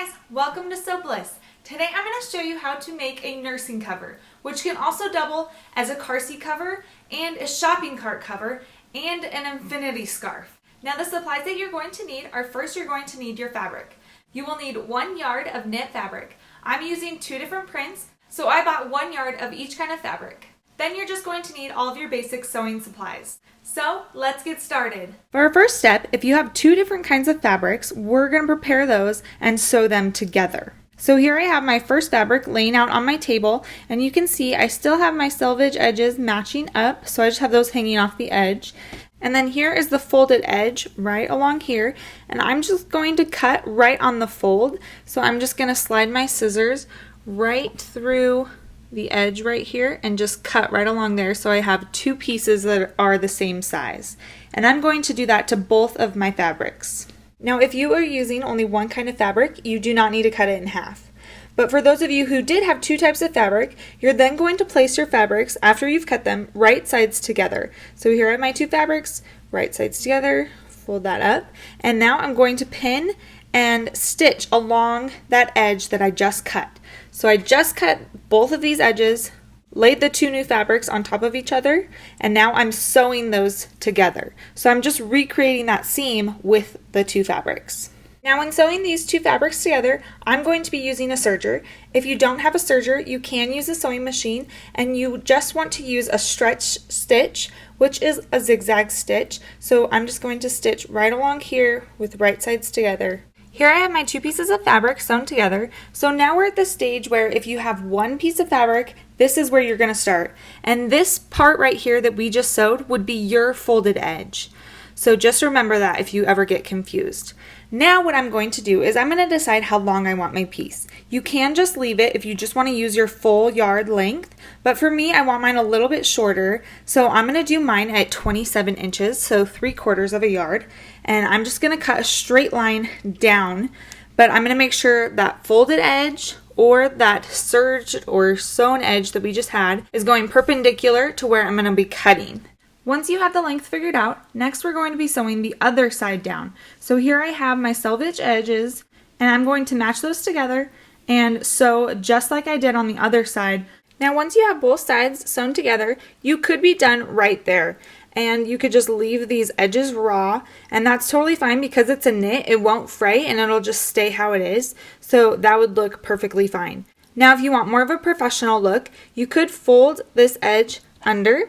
guys, welcome to Sew Bliss. Today I'm going to show you how to make a nursing cover, which can also double as a car seat cover and a shopping cart cover and an infinity scarf. Now the supplies that you're going to need are, first you're going to need your fabric. You will need 1 yard of knit fabric. I'm using 2 different prints, so I bought 1 yard of each kind of fabric. Then you're just going to need all of your basic sewing supplies. So let's get started. For our first step, if you have 2 different kinds of fabrics, we're going to prepare those and sew them together. So here I have my first fabric laying out on my table, and you can see I still have my selvage edges matching up, so I just have those hanging off the edge. And then here is the folded edge right along here, and I'm just going to cut right on the fold. So I'm just going to slide my scissors right through the edge right here and just cut right along there, so I have 2 pieces that are the same size. And I'm going to do that to both of my fabrics. Now if you are using only one kind of fabric, you do not need to cut it in half. But for those of you who did have 2 types of fabric, you're then going to place your fabrics after you've cut them right sides together. So here are my 2 fabrics, right sides together, fold that up, and now I'm going to pin and stitch along that edge that I just cut. So I just cut both of these edges, laid the 2 new fabrics on top of each other, and now I'm sewing those together. So I'm just recreating that seam with the 2 fabrics. Now when sewing these 2 fabrics together, I'm going to be using a serger. If you don't have a serger, you can use a sewing machine, and you just want to use a stretch stitch, which is a zigzag stitch. So I'm just going to stitch right along here with right sides together. Here I have my 2 pieces of fabric sewn together. So now we're at the stage where if you have 1 piece of fabric, this is where you're going to start. And this part right here that we just sewed would be your folded edge. So just remember that if you ever get confused. Now what I'm going to do is I'm going to decide how long I want my piece. You can just leave it if you just want to use your full yard length, but for me I want mine a little bit shorter, so I'm going to do mine at 27 inches, so 3/4 of a yard, and I'm just going to cut a straight line down, but I'm going to make sure that folded edge or that serged or sewn edge that we just had is going perpendicular to where I'm going to be cutting. Once you have the length figured out, next we're going to be sewing the other side down. So here I have my selvage edges, and I'm going to match those together and sew just like I did on the other side. Now once you have both sides sewn together, you could be done right there. And you could just leave these edges raw, and that's totally fine because it's a knit. It won't fray and it'll just stay how it is. So that would look perfectly fine. Now if you want more of a professional look, you could fold this edge under,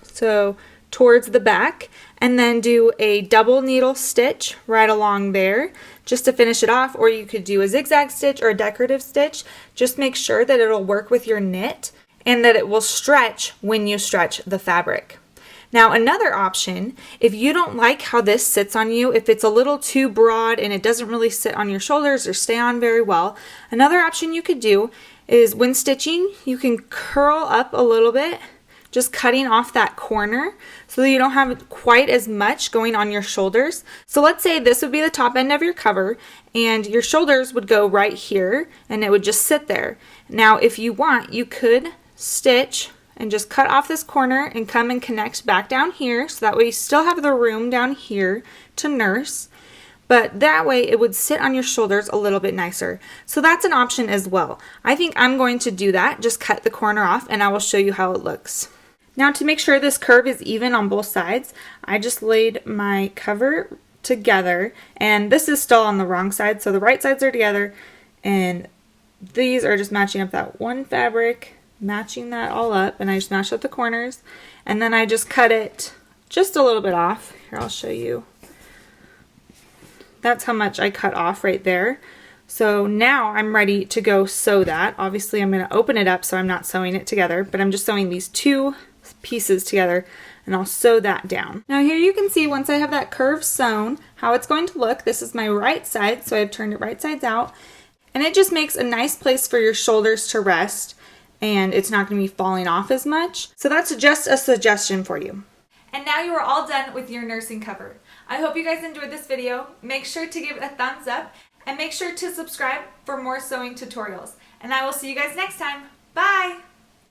so towards the back, and then do a double needle stitch right along there just to finish it off, or you could do a zigzag stitch or a decorative stitch. Just make sure that it'll work with your knit and that it will stretch when you stretch the fabric. Now another option, if you don't like how this sits on you, if it's a little too broad and it doesn't really sit on your shoulders or stay on very well, another option you could do is when stitching, you can curl up a little bit, just cutting off that corner so that you don't have quite as much going on your shoulders. So let's say this would be the top end of your cover and your shoulders would go right here and it would just sit there. Now if you want, you could stitch and just cut off this corner and come and connect back down here, so that way you still have the room down here to nurse, but that way it would sit on your shoulders a little bit nicer. So that's an option as well. I think I'm going to do that, just cut the corner off, and I will show you how it looks. Now to make sure this curve is even on both sides, I just laid my cover together, and this is still on the wrong side, so the right sides are together, and these are just matching up that one fabric, matching that all up, and I just matched up the corners, and then I just cut it just a little bit off. Here, I'll show you. That's how much I cut off right there. So now I'm ready to go sew that. Obviously I'm going to open it up so I'm not sewing it together, but I'm just sewing these 2 pieces together, and I'll sew that down. Now here you can see once I have that curve sewn how it's going to look. This is my right side, so I've turned it right sides out, and it just makes a nice place for your shoulders to rest, and it's not going to be falling off as much. So that's just a suggestion for you. And now you are all done with your nursing cover. I hope you guys enjoyed this video. Make sure to give it a thumbs up and make sure to subscribe for more sewing tutorials. And I will see you guys next time. Bye!